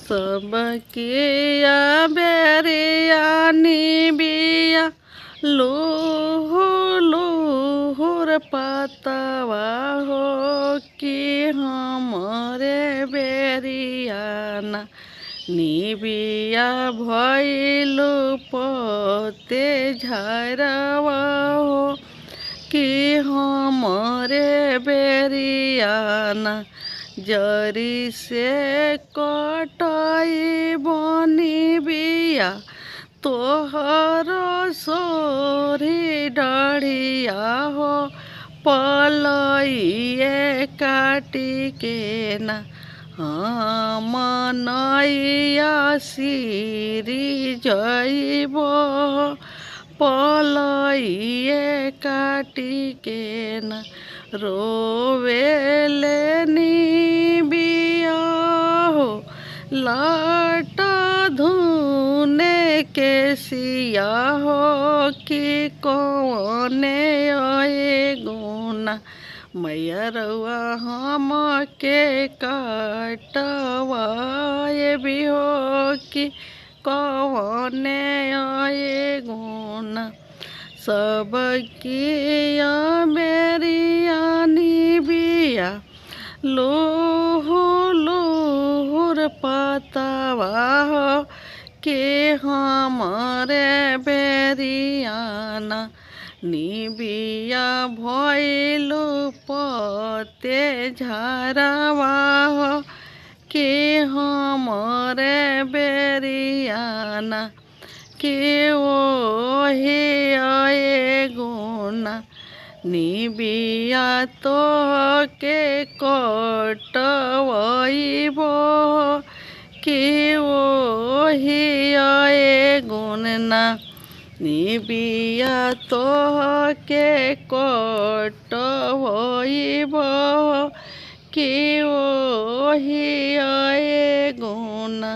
सबकिया बेरिया निबिया लूहु लूहुर पतवा हो कि हमरे बेरियाना निबिया भइलु पते झरवा हो कि हमरे बेरियाना जरी से कटाई बनी बिया तोहर सोरी डढ़िया हो पलइए काटी के ना हम नैया सिरी जइब पलइए काटी के ना रोवेले निबिया हो लाटा धुने के सिया हो कि कौने आए गुना मैया रउआ हम के काटवाए भी हो कि कौने आए गुना सबकिया बेरिया निबिया लूहु लूहुर पतवा हो कि हमरे बेरियाना निबिया भइलु पते झरवा हो कि हमरे बेरियाना कि ओही आए गुना निबिया तो के कटवइब कि ओही आए गुना निबिया तो के कटवइब कि ओही आए गुना।